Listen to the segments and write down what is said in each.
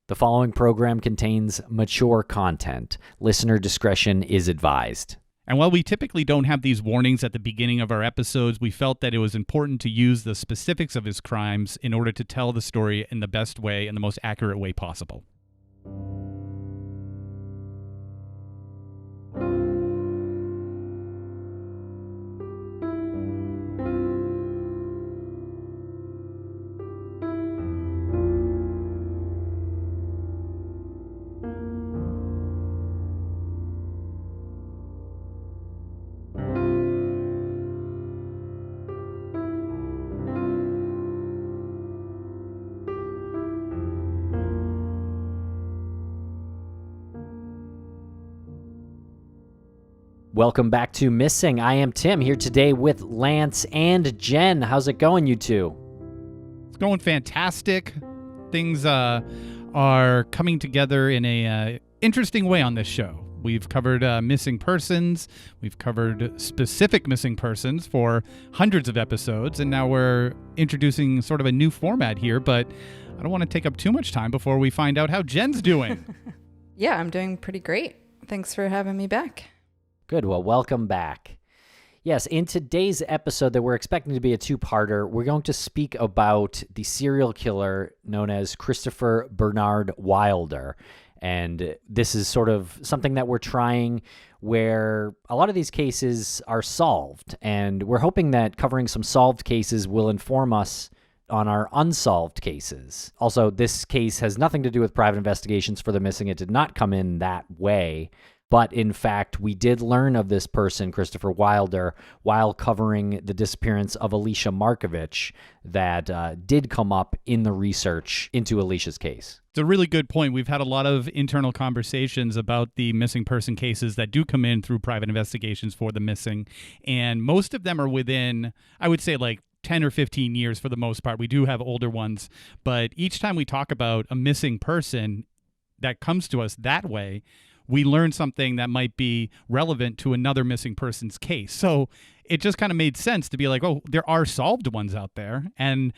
The following program contains mature content. Listener discretion is advised. And while we typically don't have these warnings at the beginning of our episodes, we felt that it was important to use the specifics of his crimes in order to tell the story in the best way and the most accurate way possible. Welcome back to Missing. I am Tim, here today with Lance and Jen. How's it going, you two? It's going fantastic. Things are coming together in a interesting way on this show. We've covered missing persons. We've covered specific missing persons for hundreds of episodes, and now we're introducing sort of a new format here, but I don't want to take up too much time before we find out how Jen's doing. Yeah, I'm doing pretty great. Thanks for having me back. Good. Well, welcome back. Yes, in today's episode that we're expecting to be a two-parter, we're going to speak about the serial killer known as Christopher Bernard Wilder. And this is sort of something that we're trying where a lot of these cases are solved. And we're hoping that covering some solved cases will inform us on our unsolved cases. Also, this case has nothing to do with private investigations for the missing. It did not come in that way. But in fact, we did learn of this person, Christopher Wilder, while covering the disappearance of Alicia Markovich that did come up in the research into Alicia's case. It's a really good point. We've had a lot of internal conversations about the missing person cases that do come in through private investigations for the missing. And most of them are within, I would say, like 10 or 15 years for the most part. We do have older ones. But each time we talk about a missing person that comes to us that way, we learn something that might be relevant to another missing person's case. So it just kind of made sense to be like, oh, there are solved ones out there, and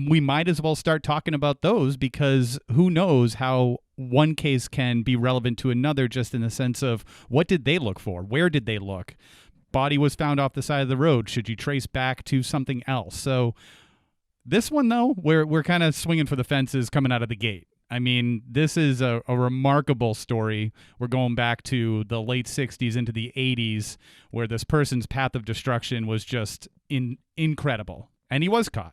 we might as well start talking about those, because who knows how one case can be relevant to another, just in the sense of what did they look for? Where did they look? Body was found off the side of the road. Should you trace back to something else? So this one, though, we're kind of swinging for the fences coming out of the gate. I mean, this is a remarkable story. We're going back to the late 60s into the 80s, where this person's path of destruction was just incredible. And he was caught.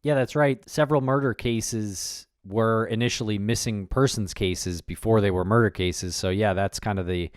Yeah, that's right. Several murder cases were initially missing persons cases before they were murder cases. So yeah, that's kind of the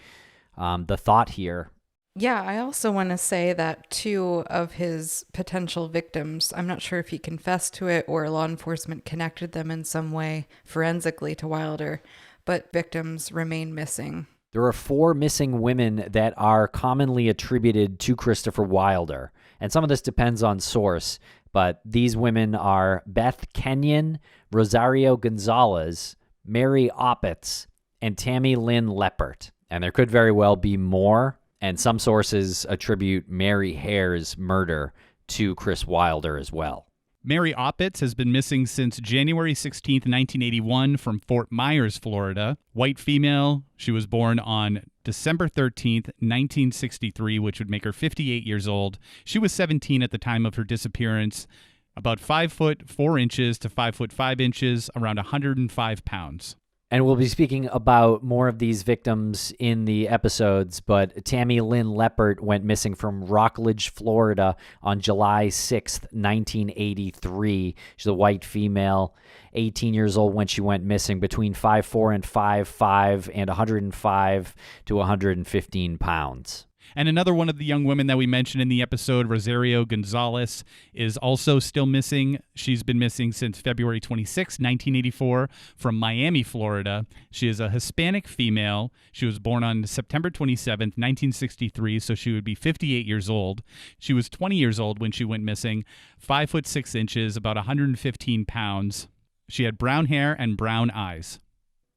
thought here. Yeah, I also want to say that two of his potential victims, I'm not sure if he confessed to it or law enforcement connected them in some way forensically to Wilder, but victims remain missing. There are 4 missing women that are commonly attributed to Christopher Wilder, and some of this depends on source, but these women are Beth Kenyon, Rosario Gonzalez, Mary Opitz, and Tammy Lynn Leppert. And there could very well be more. And some sources attribute Mary Hare's murder to Chris Wilder as well. Mary Opitz has been missing since January 16th, 1981 from Fort Myers, Florida. White female. She was born on December 13th, 1963, which would make her 58 years old. She was 17 at the time of her disappearance, about 5 foot 4 inches to 5 foot 5 inches, around 105 pounds. And we'll be speaking about more of these victims in the episodes, but Tammy Lynn Leppert went missing from Rockledge, Florida on July 6th, 1983. She's a white female, 18 years old when she went missing, between 5'4" and 5'5", and 105 to 115 pounds. And another one of the young women that we mentioned in the episode, Rosario Gonzalez, is also still missing. She's been missing since February 26, 1984, from Miami, Florida. She is a Hispanic female. She was born on September 27, 1963, so she would be 58 years old. She was 20 years old when she went missing, 5 foot 6 inches, about 115 pounds. She had brown hair and brown eyes.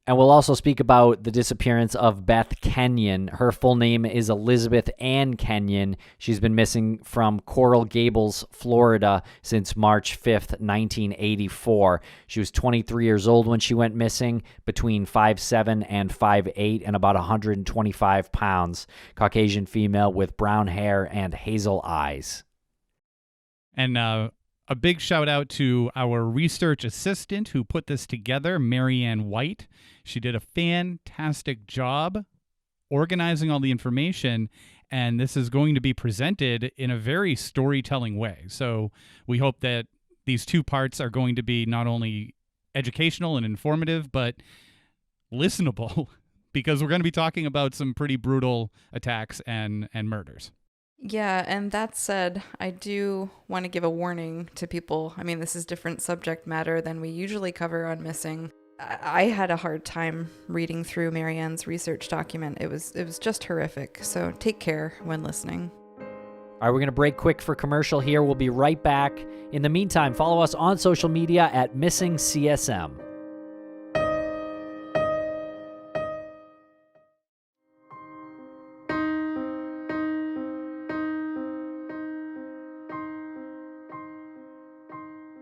And we'll also speak about the disappearance of Beth Kenyon. Her full name is Elizabeth Ann Kenyon. She's been missing from Coral Gables, Florida since March 5th, 1984. She was 23 years old when she went missing, between 5'7" and 5'8", and about 125 pounds. Caucasian female with brown hair and hazel eyes. And a big shout out to our research assistant who put this together, Maryann White. She did a fantastic job organizing all the information, and this is going to be presented in a very storytelling way. So we hope that these two parts are going to be not only educational and informative, but listenable, because we're going to be talking about some pretty brutal attacks and murders. Yeah, and that said, I do want to give a warning to people. I mean, this is different subject matter than we usually cover on missing. I had a hard time reading through Maryann's research document. It was just horrific. So take care when listening. All right, we're going to break quick for commercial here. We'll be right back. In the meantime, follow us on social media at Missing CSM.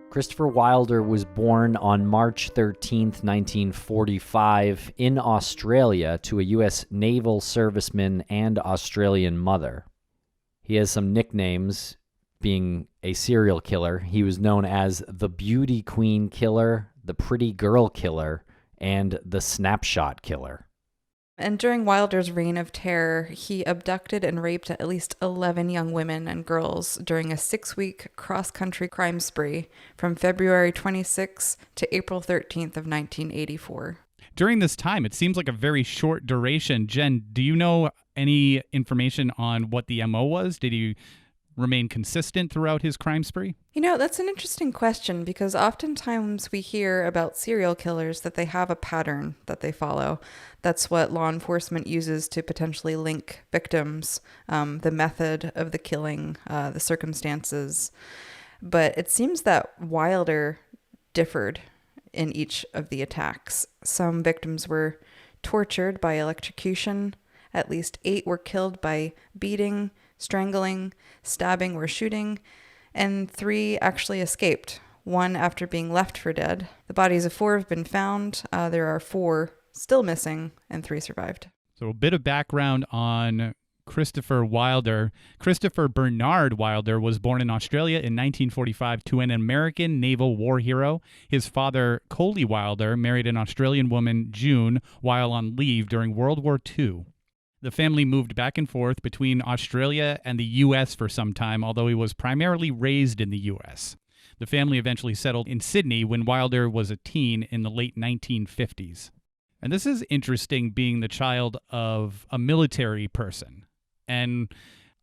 Christopher Wilder was born on March 13th, 1945, in Australia to a U.S. naval serviceman and Australian mother. He has some nicknames, being a serial killer. He was known as the Beauty Queen Killer, the Pretty Girl Killer, and the Snapshot Killer. And during Wilder's reign of terror, he abducted and raped at least 11 young women and girls during a 6-week cross-country crime spree from February 26 to April 13th of 1984. During this time, it seems like a very short duration. Jen, do you know any information on what the MO was? Did he remain consistent throughout his crime spree? You know, that's an interesting question because oftentimes we hear about serial killers that they have a pattern that they follow. That's what law enforcement uses to potentially link victims, the method of the killing, the circumstances. But it seems that Wilder differed in each of the attacks. Some victims were tortured by electrocution. At least 8 were killed by beating, strangling, stabbing, or shooting, and 3 actually escaped, 1 after being left for dead. The bodies of 4 have been found. There are 4 still missing, and 3 survived. So a bit of background on Christopher Wilder. Christopher Bernard Wilder was born in Australia in 1945 to an American naval war hero. His father, Coley Wilder, married an Australian woman, June, while on leave during World War II. The family moved back and forth between Australia and the U.S. for some time, although he was primarily raised in the U.S. The family eventually settled in Sydney when Wilder was a teen in the late 1950s. And this is interesting, being the child of a military person. And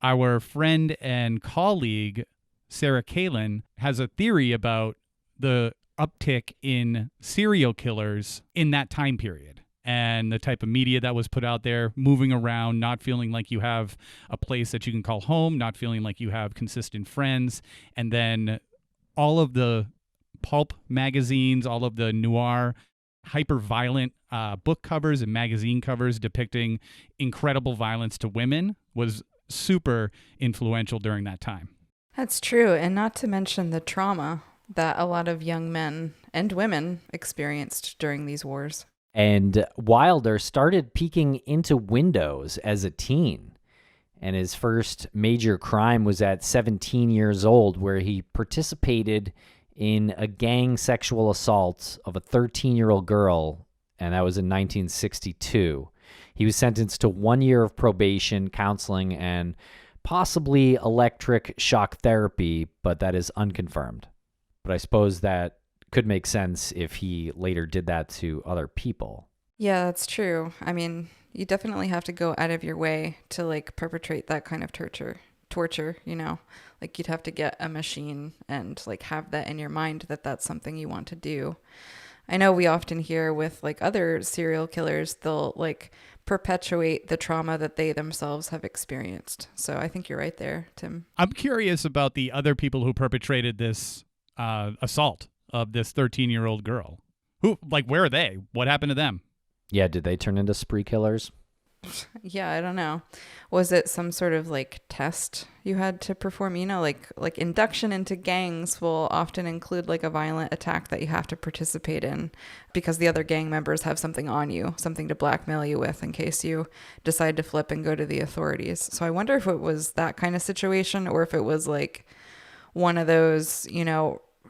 our friend and colleague, Sarah Kalin, has a theory about the uptick in serial killers in that time period. And the type of media that was put out there, moving around, not feeling like you have a place that you can call home, not feeling like you have consistent friends, and then all of the pulp magazines, all of the noir, hyper-violent book covers and magazine covers depicting incredible violence to women was super influential during that time. That's true, and not to mention the trauma that a lot of young men and women experienced during these wars. And Wilder started peeking into windows as a teen. And his first major crime was at 17 years old, where he participated in a gang sexual assault of a 13-year-old girl, and that was in 1962. He was sentenced to 1 year of probation, counseling, and possibly electric shock therapy, but that is unconfirmed. But I suppose that could make sense if he later did that to other people. Yeah, that's true. I mean, you definitely have to go out of your way to like perpetrate that kind of torture, you know, like you'd have to get a machine and like have that in your mind that that's something you want to do. I know we often hear with like other serial killers, they'll like perpetuate the trauma that they themselves have experienced. So I think you're right there, Tim. I'm curious about the other people who perpetrated this assault of this 13-year-old girl. Where are they? What happened to them? Yeah, did they turn into spree killers? Yeah, I don't know. Was it some sort of like test you had to perform? Like induction into gangs will often include like a violent attack that you have to participate in because the other gang members have something on you, something to blackmail you with in case you decide to flip and go to the authorities. So I wonder if it was that kind of situation or if it was like one of those,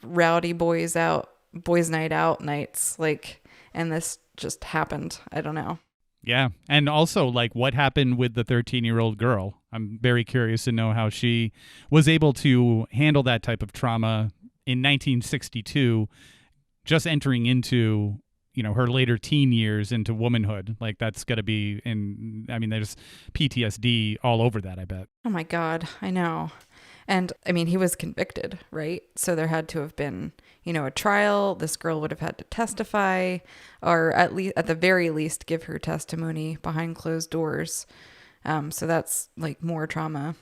rowdy boys night out nights, like, and this just happened. I don't know. Yeah. And also, like, what happened with the 13-year-old girl? I'm very curious to know how she was able to handle that type of trauma in 1962, just entering into, her later teen years into womanhood. Like, that's got to be there's PTSD all over that, I bet. Oh my God, I know. And I mean, he was convicted, right? So there had to have been, a trial. This girl would have had to testify, or at the very least, give her testimony behind closed doors. So that's like more trauma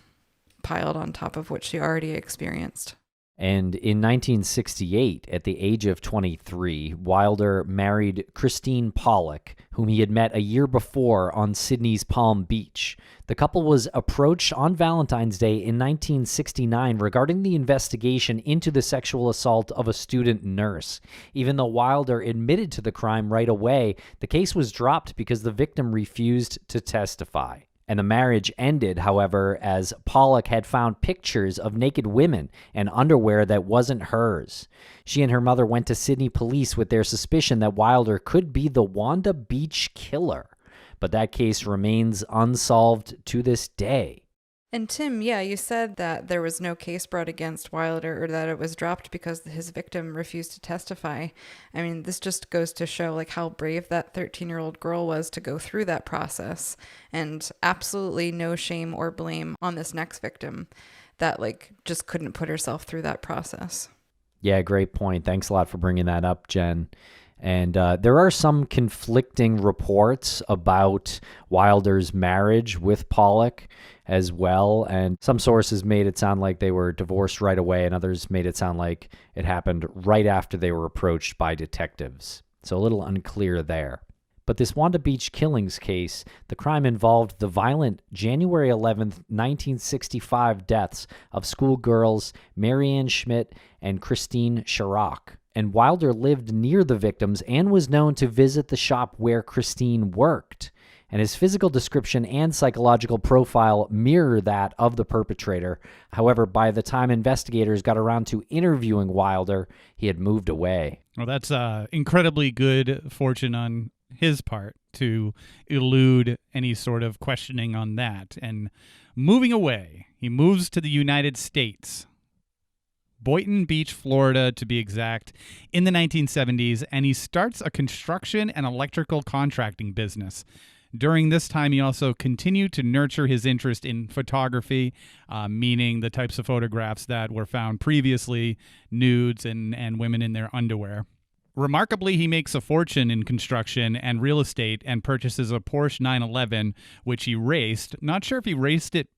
piled on top of what she already experienced. And in 1968, at the age of 23, Wilder married Christine Pollock, whom he had met a year before on Sydney's Palm Beach. The couple was approached on Valentine's Day in 1969 regarding the investigation into the sexual assault of a student nurse. Even though Wilder admitted to the crime right away, the case was dropped because the victim refused to testify. And the marriage ended, however, as Pollock had found pictures of naked women and underwear that wasn't hers. She and her mother went to Sydney police with their suspicion that Wilder could be the Wanda Beach killer. But that case remains unsolved to this day. And Tim, yeah, you said that there was no case brought against Wilder or that it was dropped because his victim refused to testify. I mean, this just goes to show like how brave that 13-year-old girl was to go through that process, and absolutely no shame or blame on this next victim that like just couldn't put herself through that process. Yeah, great point. Thanks a lot for bringing that up, Jen. And there are some conflicting reports about Wilder's marriage with Pollock as well. And some sources made it sound like they were divorced right away, and others made it sound like it happened right after they were approached by detectives. So a little unclear there. But this Wanda Beach killings case, the crime involved the violent January 11th, 1965 deaths of schoolgirls Maryann Schmidt and Christine Chirac. And Wilder lived near the victims and was known to visit the shop where Christine worked. And his physical description and psychological profile mirror that of the perpetrator. However, by the time investigators got around to interviewing Wilder, he had moved away. Well, that's incredibly good fortune on his part to elude any sort of questioning on that. And moving away, he moves to the United States. Boynton Beach, Florida, to be exact, in the 1970s, and he starts a construction and electrical contracting business. During this time, he also continued to nurture his interest in photography, meaning the types of photographs that were found previously, nudes and women in their underwear. Remarkably, he makes a fortune in construction and real estate and purchases a Porsche 911, which he raced. Not sure if he raced it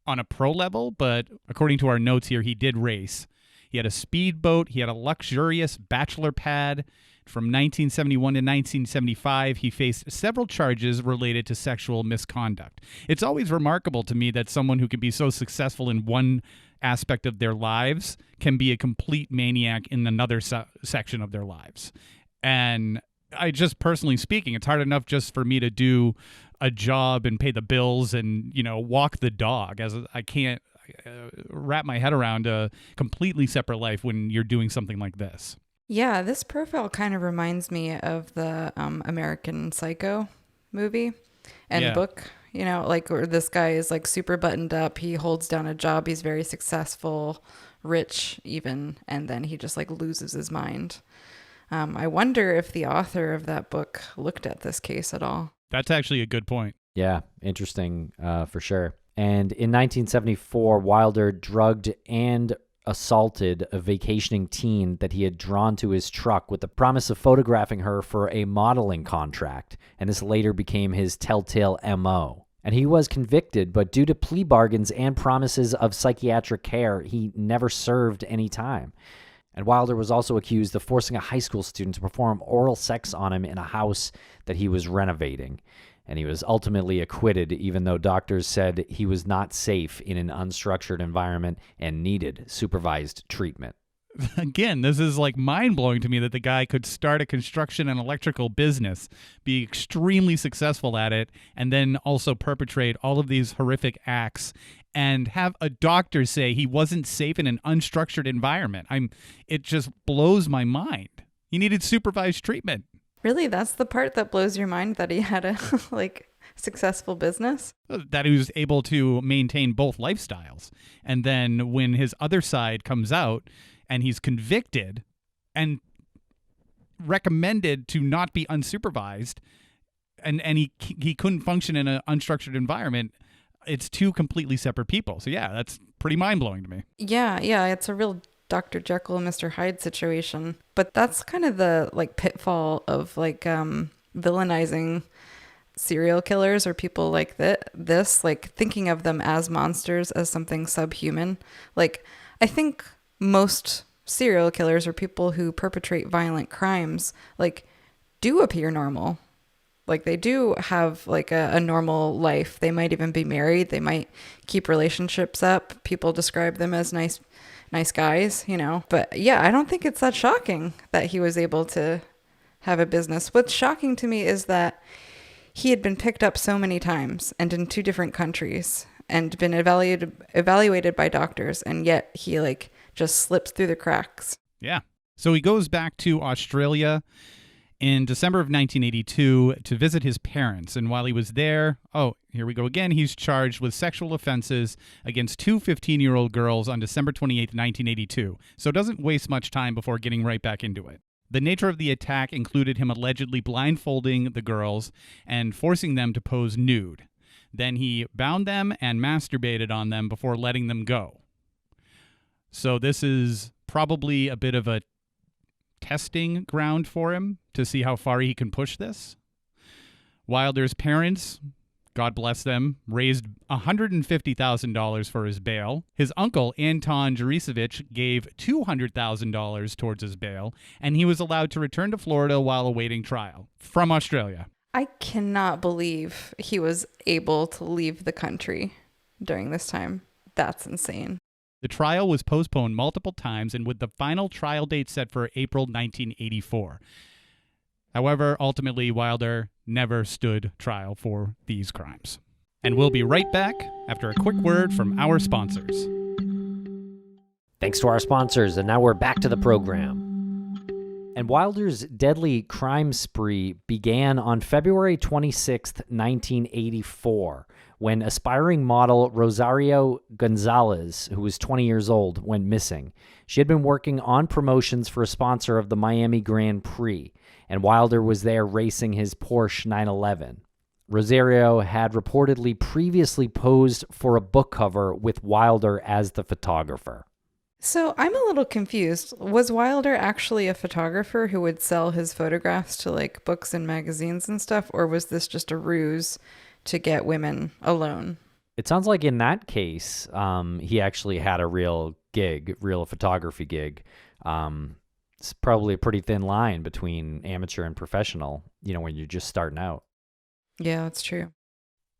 on a pro level, but according to our notes here, he did race. He had a speedboat. He had a luxurious bachelor pad. From 1971 to 1975, he faced several charges related to sexual misconduct. It's always remarkable to me that someone who can be so successful in one aspect of their lives can be a complete maniac in another section of their lives. And I just personally speaking, it's hard enough just for me to do a job and pay the bills and, walk the dog, as I can't wrap my head around a completely separate life when you're doing something like this. Yeah, this profile kind of reminds me of the American Psycho movie and book, where this guy is like super buttoned up. He holds down a job. He's very successful, rich even, and then he just like loses his mind. I wonder if the author of that book looked at this case at all. That's actually a good point. Yeah, interesting for sure. And in 1974, Wilder drugged and assaulted a vacationing teen that he had drawn to his truck with the promise of photographing her for a modeling contract, and this later became his telltale MO. And he was convicted, but due to plea bargains and promises of psychiatric care, he never served any time. And Wilder was also accused of forcing a high school student to perform oral sex on him in a house that he was renovating. And he was ultimately acquitted, even though doctors said he was not safe in an unstructured environment and needed supervised treatment. Again, this is like mind-blowing to me that the guy could start a construction and electrical business, be extremely successful at it, and then also perpetrate all of these horrific acts and have a doctor say he wasn't safe in an unstructured environment. It just blows my mind. He needed supervised treatment. Really? That's the part that blows your mind, that he had a successful business? That he was able to maintain both lifestyles. And then when his other side comes out and he's convicted and recommended to not be unsupervised, and he couldn't function in an unstructured environment, it's two completely separate people. So yeah, that's pretty mind-blowing to me. Yeah, it's a real Dr. Jekyll and Mr. Hyde situation. But that's kind of the pitfall of villainizing serial killers or people like this, thinking of them as monsters, as something subhuman. I think most serial killers or people who perpetrate violent crimes do appear normal. They do have a normal life. They might even be married. They might keep relationships up. People describe them as nice guys, But yeah, I don't think it's that shocking that he was able to have a business. What's shocking to me is that he had been picked up so many times and in 2 different countries and been evaluated by doctors, and yet he just slips through the cracks. Yeah. So he goes back to Australia in December of 1982 to visit his parents. And while he was there, here we go again, he's charged with sexual offenses against 2 15-year-old girls on December 28th, 1982. So it doesn't waste much time before getting right back into it. The nature of the attack included him allegedly blindfolding the girls and forcing them to pose nude. Then he bound them and masturbated on them before letting them go. So this is probably a bit of a testing ground for him to see how far he can push this. Wilder's parents, God bless them, raised $150,000 for his bail. His uncle, Anton Juricevich, gave $200,000 towards his bail, and he was allowed to return to Florida while awaiting trial from Australia. I cannot believe he was able to leave the country during this time. That's insane. The trial was postponed multiple times, and with the final trial date set for April 1984. However, ultimately, Wilder never stood trial for these crimes. And we'll be right back after a quick word from our sponsors. Thanks to our sponsors, and now we're back to the program. And Wilder's deadly crime spree began on February 26th, 1984, when aspiring model Rosario Gonzalez, who was 20 years old, went missing. She had been working on promotions for a sponsor of the Miami Grand Prix, and Wilder was there racing his Porsche 911. Rosario had reportedly previously posed for a book cover with Wilder as the photographer. So I'm a little confused. Was Wilder actually a photographer who would sell his photographs to books and magazines and stuff, or was this just a ruse to get women alone? It sounds like in that case, he actually had a real photography gig. It's probably a pretty thin line between amateur and professional, when you're just starting out. Yeah, that's true.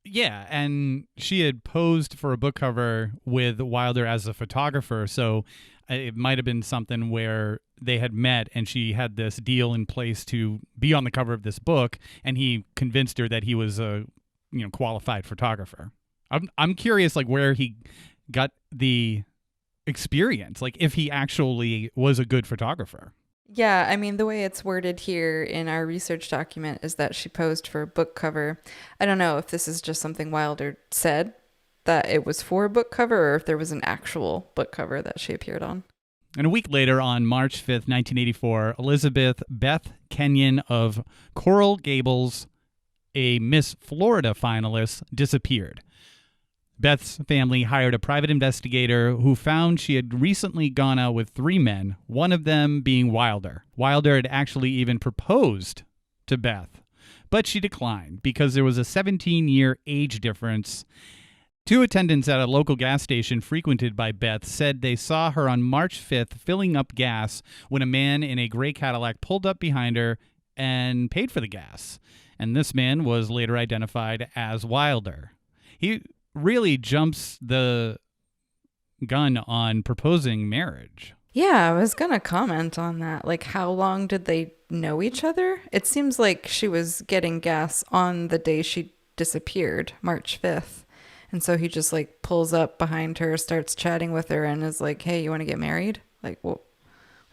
Yeah, and she had posed for a book cover with Wilder as a photographer, so it might have been something where they had met and she had this deal in place to be on the cover of this book, and he convinced her that he was a qualified photographer. I'm curious where he got the experience, if he actually was a good photographer. Yeah, I mean, the way it's worded here in our research document is that she posed for a book cover. I don't know if this is just something Wilder said, that it was for a book cover, or if there was an actual book cover that she appeared on. And a week later, on March 5th, 1984, Elizabeth Beth Kenyon of Coral Gables, a Miss Florida finalist, disappeared. Beth's family hired a private investigator who found she had recently gone out with 3 men, one of them being Wilder. Wilder had actually even proposed to Beth, but she declined because there was a 17-year age difference, Two attendants at a local gas station frequented by Beth said they saw her on March 5th filling up gas when a man in a gray Cadillac pulled up behind her and paid for the gas. And this man was later identified as Wilder. He really jumps the gun on proposing marriage. Yeah, I was going to comment on that. Like, how long did they know each other? It seems like she was getting gas on the day she disappeared, March 5th. And so he just like pulls up behind her, starts chatting with her, and is like, hey, you want to get married? Like, what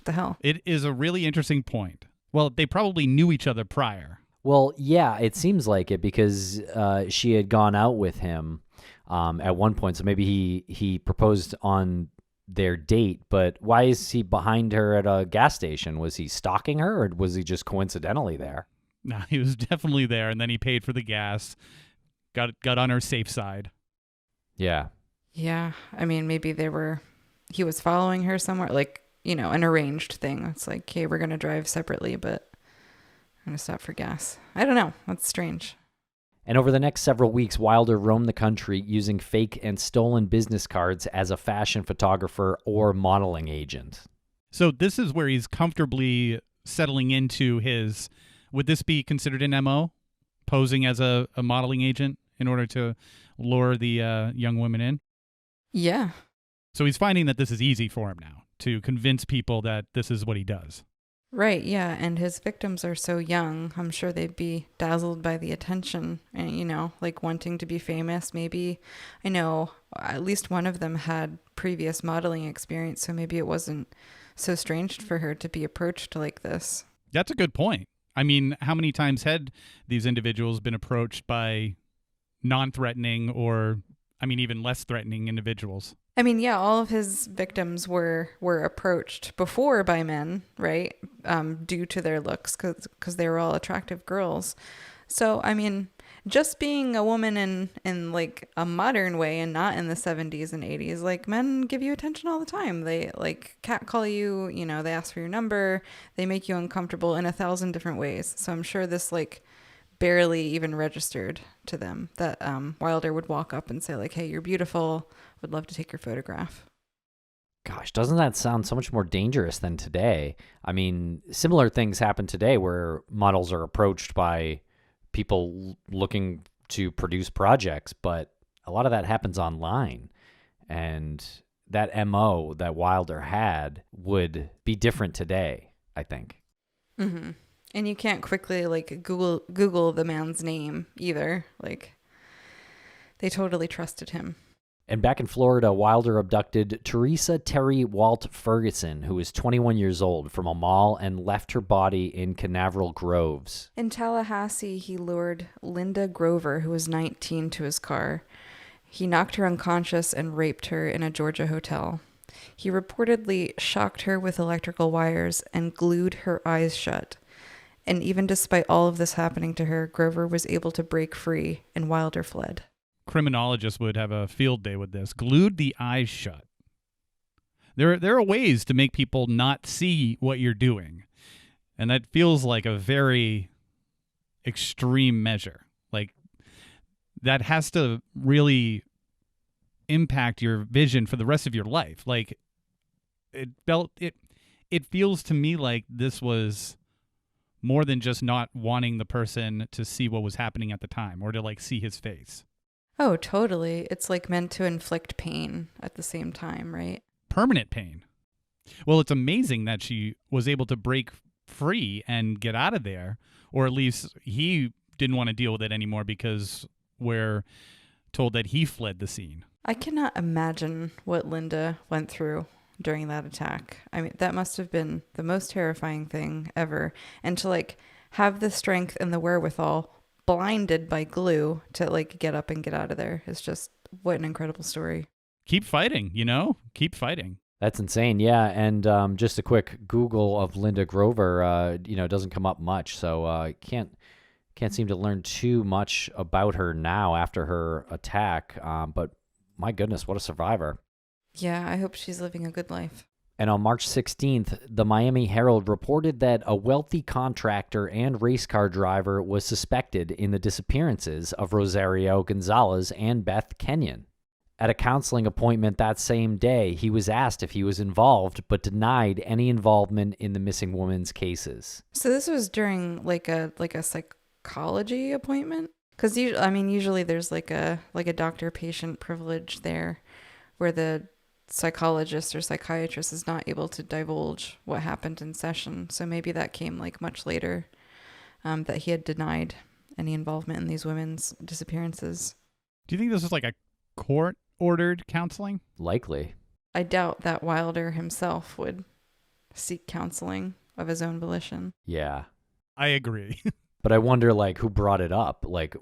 the hell? It is a really interesting point. Well, they probably knew each other prior. Well, yeah, it seems like it because she had gone out with him at one point. So maybe he proposed on their date, but why is he behind her at a gas station? Was he stalking her, or was he just coincidentally there? No, he was definitely there, and then he paid for the gas, got on her safe side. Yeah. Yeah, I mean, maybe he was following her somewhere, like, you know, an arranged thing. It's like, hey, we're going to drive separately, but I'm going to stop for gas. I don't know. That's strange. And over the next several weeks, Wilder roamed the country using fake and stolen business cards as a fashion photographer or modeling agent. So this is where he's comfortably settling into his, would this be considered an MO? Posing as a modeling agent in order to lure the young women in? Yeah. So he's finding that this is easy for him now to convince people that this is what he does. Right, yeah, and his victims are so young. I'm sure they'd be dazzled by the attention and, you know, like wanting to be famous. Maybe, I know at least one of them had previous modeling experience, so maybe it wasn't so strange for her to be approached like this. That's a good point. I mean, how many times had these individuals been approached by non-threatening or, I mean, even less threatening individuals? I mean, yeah, all of his victims were approached before by men, right? Due to their looks, because they were all attractive girls. So, I mean, just being a woman in like a modern way and not in the 70s and 80s, like men give you attention all the time. They like catcall you, you know, they ask for your number, they make you uncomfortable in 1,000 different ways. So I'm sure this like barely even registered to them that Wilder would walk up and say like, hey, you're beautiful, would love to take your photograph. Gosh, doesn't that sound so much more dangerous than today? I mean, similar things happen today where models are approached by people looking to produce projects, but a lot of that happens online. And that MO that Wilder had would be different today, I think. Mm-hmm. And you can't quickly like Google the man's name either. Like, they totally trusted him. And back in Florida, Wilder abducted Teresa Terry Walt Ferguson, who was 21 years old, from a mall and left her body in Canaveral Groves. In Tallahassee, he lured Linda Grover, who was 19, to his car. He knocked her unconscious and raped her in a Georgia hotel. He reportedly shocked her with electrical wires and glued her eyes shut. And even despite all of this happening to her, Grover was able to break free and Wilder fled. Criminologists would have a field day with this. Glued the eyes shut. There are ways to make people not see what you're doing. And that feels like a very extreme measure. Like, that has to really impact your vision for the rest of your life. Like, it feels to me like this was more than just not wanting the person to see what was happening at the time or to like see his face. Oh, totally. It's like meant to inflict pain at the same time, right? Permanent pain. Well, it's amazing that she was able to break free and get out of there, or at least he didn't want to deal with it anymore because we're told that he fled the scene. I cannot imagine what Linda went through during that attack. I mean, that must have been the most terrifying thing ever. And to like have the strength and the wherewithal, blinded by glue, to like get up and get out of there is just, what an incredible story. Keep fighting, you know? Keep fighting. That's insane, yeah. And just a quick Google of Linda Grover, doesn't come up much, so can't seem to learn too much about her now after her attack. But my goodness, what a survivor! Yeah, I hope she's living a good life. And on March 16th, the Miami Herald reported that a wealthy contractor and race car driver was suspected in the disappearances of Rosario Gonzalez and Beth Kenyon. At a counseling appointment that same day, he was asked if he was involved, but denied any involvement in the missing woman's cases. So this was during like a psychology appointment? Because usually there's like a doctor-patient privilege there, where the psychologist or psychiatrist is not able to divulge what happened in session. So maybe that came like much later, that he had denied any involvement in these women's disappearances. Do you think this was like a court-ordered counseling? Likely. I doubt that Wilder himself would seek counseling of his own volition. Yeah. I agree. But I wonder, like, who brought it up? Like,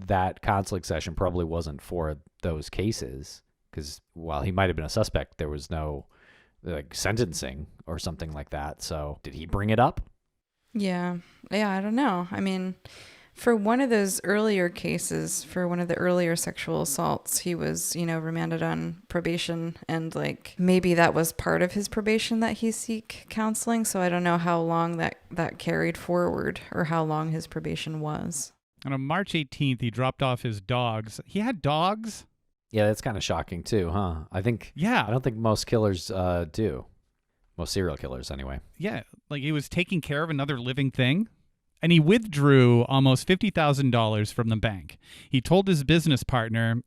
that counseling session probably wasn't for those cases. Because while he might have been a suspect, there was no, like, sentencing or something like that. So did he bring it up? Yeah, I don't know. I mean, for one of those earlier cases, for one of the earlier sexual assaults, he was, remanded on probation, and like maybe that was part of his probation that he seek counseling. So I don't know how long that carried forward, or how long his probation was. And on March 18th, he dropped off his dogs. He had dogs? Yeah, that's kind of shocking too, huh? I don't think most killers do. Most serial killers, anyway. Yeah, like he was taking care of another living thing. And he withdrew almost $50,000 from the bank. He told his business partner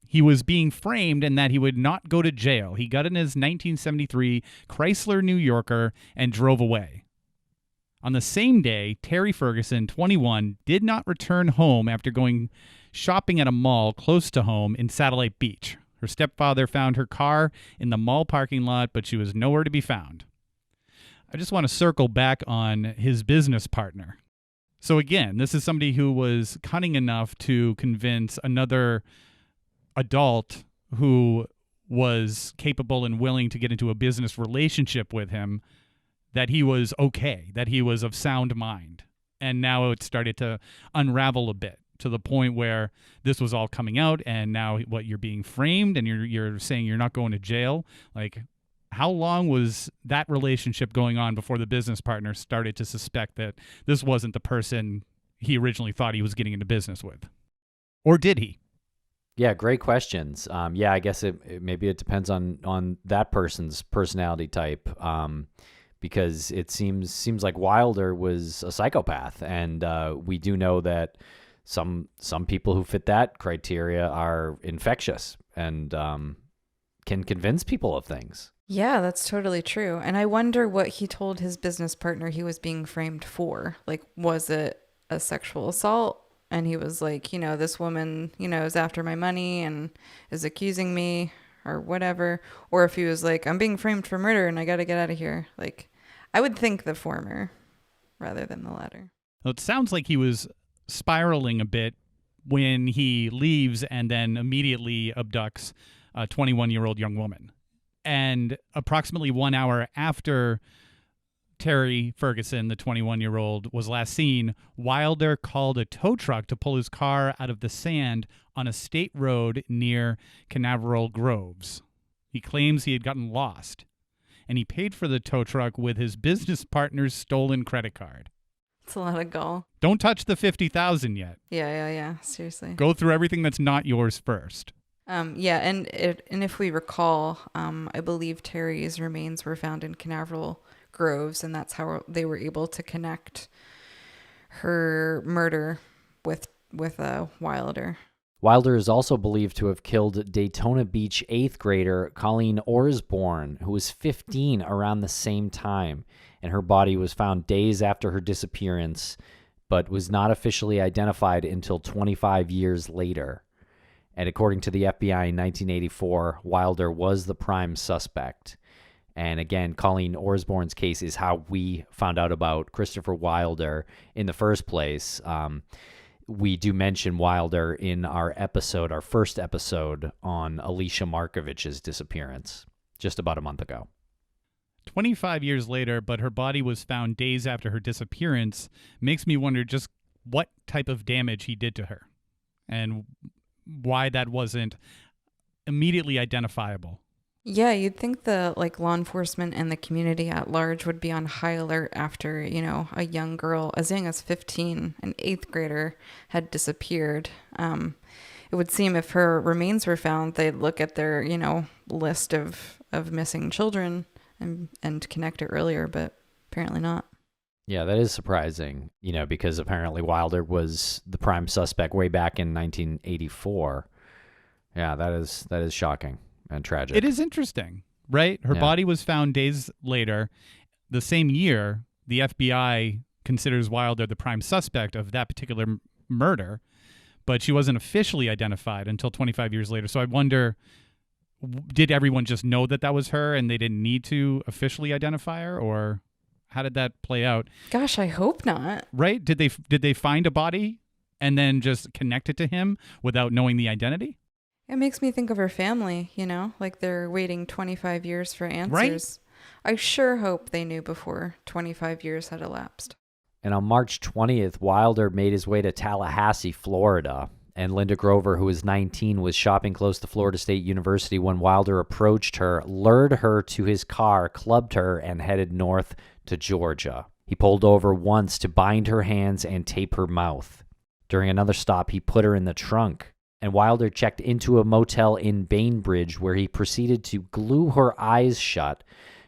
he was being framed and that he would not go to jail. He got in his 1973 Chrysler New Yorker and drove away. On the same day, Terry Ferguson, 21, did not return home after going shopping at a mall close to home in Satellite Beach. Her stepfather found her car in the mall parking lot, but she was nowhere to be found. I just want to circle back on his business partner. So again, this is somebody who was cunning enough to convince another adult who was capable and willing to get into a business relationship with him that he was okay, that he was of sound mind. And now it started to unravel a bit, to the point where this was all coming out, and now you're being framed, and you're saying you're not going to jail. Like, how long was that relationship going on before the business partner started to suspect that this wasn't the person he originally thought he was getting into business with? Or did he? Yeah, great questions. I guess maybe it depends on that person's personality type, because it seems like Wilder was a psychopath, and we do know that some people who fit that criteria are infectious and can convince people of things. Yeah, that's totally true. And I wonder what he told his business partner he was being framed for. Like, was it a sexual assault? And he was like, this woman, is after my money and is accusing me or whatever. Or if he was like, I'm being framed for murder and I got to get out of here. Like, I would think the former rather than the latter. Well, it sounds like he was spiraling a bit when he leaves and then immediately abducts a 21-year-old young woman. And approximately 1 hour after Terry Ferguson, the 21-year-old, was last seen, Wilder called a tow truck to pull his car out of the sand on a state road near Canaveral Groves. He claims he had gotten lost, and he paid for the tow truck with his business partner's stolen credit card. It's a lot of gall. Don't touch the $50,000 yet. Yeah. Seriously. Go through everything that's not yours first. And if we recall, I believe Terry's remains were found in Canaveral Groves, and that's how they were able to connect her murder with Wilder. Wilder is also believed to have killed Daytona Beach 8th grader Colleen Osborne, who was 15 around the same time, and her body was found days after her disappearance, but was not officially identified until 25 years later. And according to the FBI in 1984, Wilder was the prime suspect. And again, Colleen Osborne's case is how we found out about Christopher Wilder in the first place. We do mention Wilder in our first episode on Alicia Markovich's disappearance just about a month ago. 25 years later, but her body was found days after her disappearance, makes me wonder just what type of damage he did to her and why that wasn't immediately identifiable. Yeah, you'd think the law enforcement and the community at large would be on high alert after, a young girl as young as 15, an 8th grader, had disappeared. it would seem if her remains were found, they'd look at their, list of missing children and connect it earlier, but apparently not. Yeah, that is surprising, because apparently Wilder was the prime suspect way back in 1984. Yeah, that is shocking and tragic. It is interesting, right? Her body was found days later. The same year, the FBI considers Wilder the prime suspect of that particular murder, but she wasn't officially identified until 25 years later. So I wonder, did everyone just know that was her and they didn't need to officially identify her, or how did that play out? Gosh, I hope not. Right? Did they find a body and then just connect it to him without knowing the identity? It makes me think of her family, like they're waiting 25 years for answers. Right? I sure hope they knew before 25 years had elapsed. And on March 20th, Wilder made his way to Tallahassee, Florida. And Linda Grover, who was 19, was shopping close to Florida State University when Wilder approached her, lured her to his car, clubbed her, and headed north to Georgia. He pulled over once to bind her hands and tape her mouth. During another stop, he put her in the trunk. And Wilder checked into a motel in Bainbridge where he proceeded to glue her eyes shut,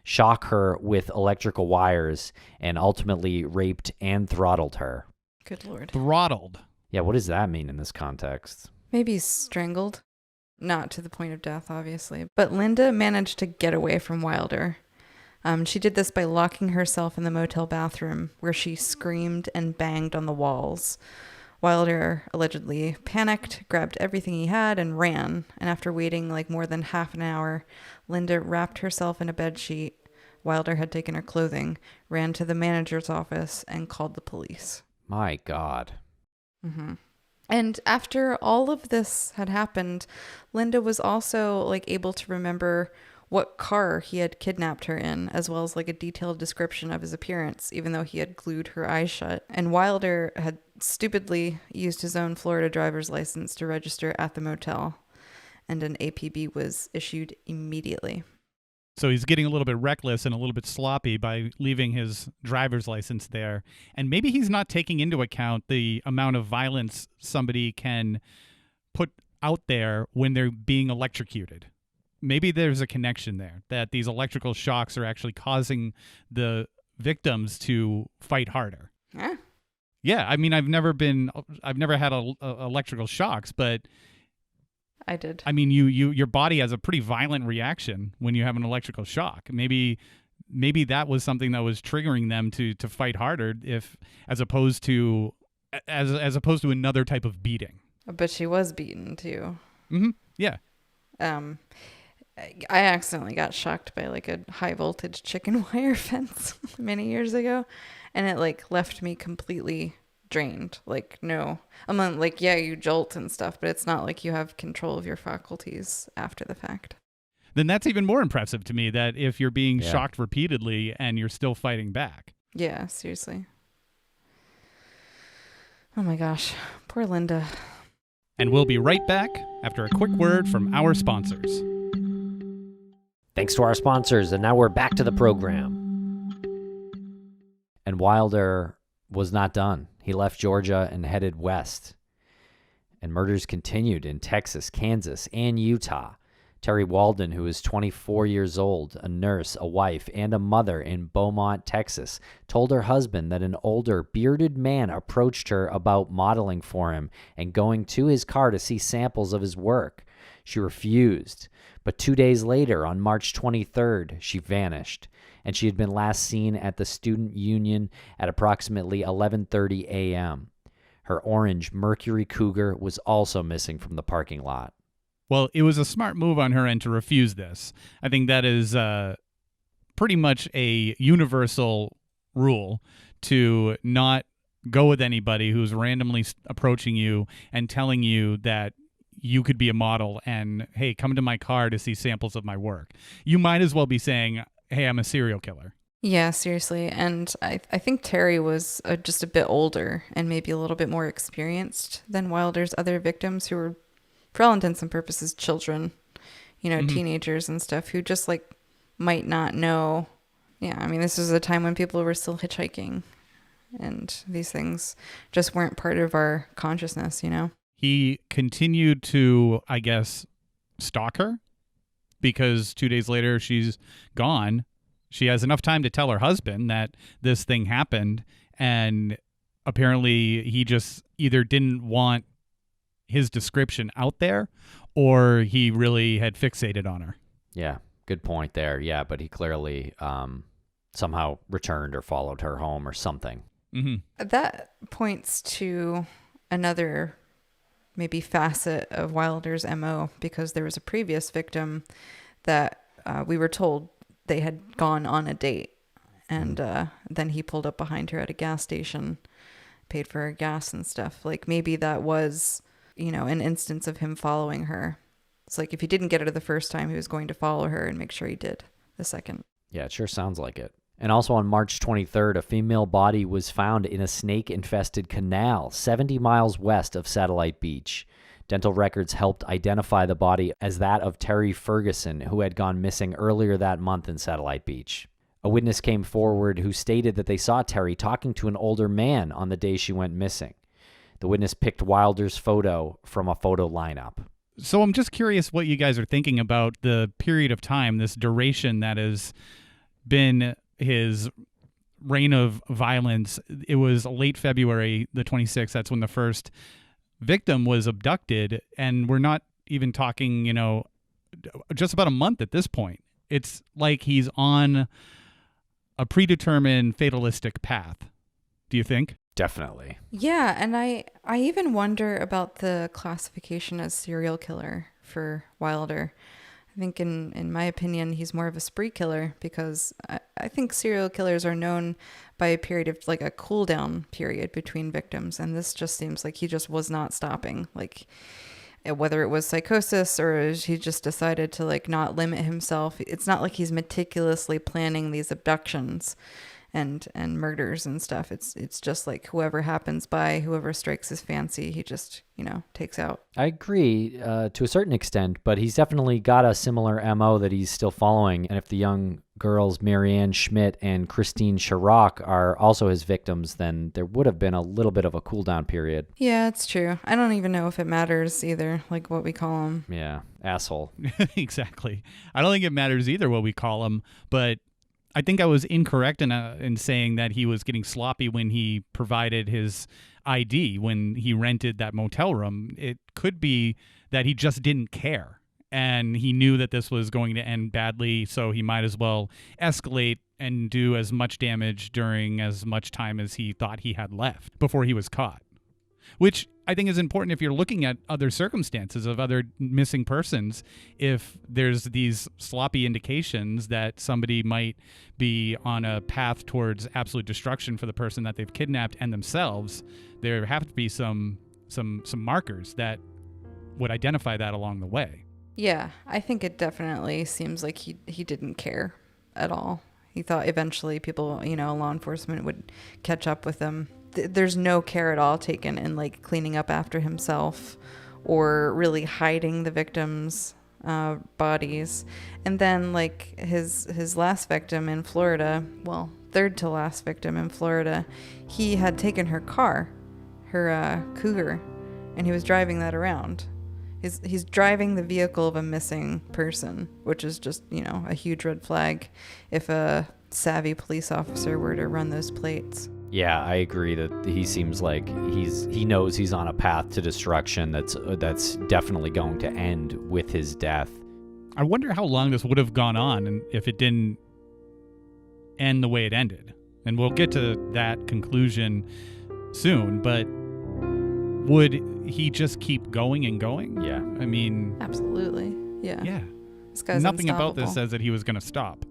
shock her with electrical wires, and ultimately raped and throttled her. Good Lord. Throttled. Yeah, what does that mean in this context? Maybe strangled. Not to the point of death, obviously. But Linda managed to get away from Wilder. She did this by locking herself in the motel bathroom, where she screamed and banged on the walls. Wilder allegedly panicked, grabbed everything he had, and ran. And after waiting more than half an hour, Linda wrapped herself in a bedsheet. Wilder had taken her clothing, ran to the manager's office, and called the police. My God. Mm-hmm. And after all of this had happened, Linda was also able to remember what car he had kidnapped her in, as well as a detailed description of his appearance, even though he had glued her eyes shut. And Wilder had stupidly used his own Florida driver's license to register at the motel, and an APB was issued immediately. So he's getting a little bit reckless and a little bit sloppy by leaving his driver's license there. And maybe he's not taking into account the amount of violence somebody can put out there when they're being electrocuted. Maybe there's a connection there, that these electrical shocks are actually causing the victims to fight harder. Yeah. Yeah, I mean, I've never had electrical shocks, but I did. I mean, your body has a pretty violent reaction when you have an electrical shock. Maybe that was something that was triggering them to fight harder, as opposed to another type of beating. But she was beaten too. Mm-hmm. Yeah. I accidentally got shocked by a high voltage chicken wire fence many years ago, and it left me completely drained. No, I'm yeah, you jolt and stuff, but it's not you have control of your faculties after the fact. Then that's even more impressive to me, that if you're being shocked repeatedly and you're still fighting back. Yeah, seriously. Oh my gosh, poor Linda. And we'll be right back after a quick word from our sponsors. Thanks to our sponsors, and now we're back to the program. And Wilder was not done. He left Georgia and headed west. And murders continued in Texas, Kansas, and Utah. Terry Walden, who is 24 years old, a nurse, a wife, and a mother in Beaumont, Texas, told her husband that an older, bearded man approached her about modeling for him and going to his car to see samples of his work. She refused, but 2 days later, on March 23rd, she vanished, and she had been last seen at the Student Union at approximately 11:30 a.m. Her orange Mercury Cougar was also missing from the parking lot. Well, it was a smart move on her end to refuse this. I think that is pretty much a universal rule, to not go with anybody who's randomly approaching you and telling you that you could be a model and, hey, come to my car to see samples of my work. You might as well be saying, hey, I'm a serial killer. Yeah, seriously. And I think Terry was just a bit older and maybe a little bit more experienced than Wilder's other victims, who were, for all intents and purposes, children, teenagers and stuff, who just might not know. Yeah, I mean, this was a time when people were still hitchhiking, and these things just weren't part of our consciousness, he continued to, I guess, stalk her because 2 days later she's gone. She has enough time to tell her husband that this thing happened, and apparently he just either didn't want his description out there or he really had fixated on her. Yeah, good point there. Yeah, but he clearly somehow returned or followed her home or something. Mm-hmm. That points to another maybe facet of Wilder's MO, because there was a previous victim that we were told they had gone on a date, and then he pulled up behind her at a gas station, paid for her gas and stuff. Like, maybe that was, an instance of him following her. It's like if he didn't get her the first time, he was going to follow her and make sure he did the second. Yeah, it sure sounds like it. And also on March 23rd, a female body was found in a snake-infested canal 70 miles west of Satellite Beach. Dental records helped identify the body as that of Terry Ferguson, who had gone missing earlier that month in Satellite Beach. A witness came forward who stated that they saw Terry talking to an older man on the day she went missing. The witness picked Wilder's photo from a photo lineup. So I'm just curious what you guys are thinking about the period of time, this duration that has been his reign of violence. It was late February, the 26th. That's when the first victim was abducted. And we're not even talking, just about a month at this point. It's like he's on a predetermined fatalistic path. Do you think? Definitely. Yeah, and I even wonder about the classification as serial killer for Wilder. I think in my opinion, he's more of a spree killer, because I think serial killers are known by a period of like a cool down period between victims. And this just seems like he just was not stopping. Like, whether it was psychosis or he just decided to like not limit himself. It's not like he's meticulously planning these abductions and murders and stuff. It's just like whoever happens by, whoever strikes his fancy, he just, takes out. I agree to a certain extent, but he's definitely got a similar MO that he's still following. And if the young girls, Maryann Schmidt and Christine Chirac, are also his victims, then there would have been a little bit of a cool down period. Yeah, it's true. I don't even know if it matters either, like what we call him. Yeah, asshole. Exactly. I don't think it matters either what we call him, but I think I was incorrect in saying that he was getting sloppy when he provided his ID when he rented that motel room. It could be that he just didn't care, and he knew that this was going to end badly, so he might as well escalate and do as much damage during as much time as he thought he had left before he was caught. Which I think is important if you're looking at other circumstances of other missing persons. If there's these sloppy indications that somebody might be on a path towards absolute destruction for the person that they've kidnapped and themselves, there have to be some markers that would identify that along the way. Yeah, I think it definitely seems like he didn't care at all. He thought eventually people, law enforcement would catch up with him. There's no care at all taken in like cleaning up after himself or really hiding the victims' bodies. And then like his last victim in Florida, well, third to last victim in Florida, he had taken her car, her Cougar, and he was driving that around. He's driving the vehicle of a missing person, which is just, a huge red flag if a savvy police officer were to run those plates. Yeah, I agree that he seems like he knows he's on a path to destruction that's definitely going to end with his death. I wonder how long this would have gone on and if it didn't end the way it ended. And we'll get to that conclusion soon, but would he just keep going and going? Yeah. I mean... Absolutely. Yeah. Yeah. This guy's nothing about unstoppable. this says that he was going to stop.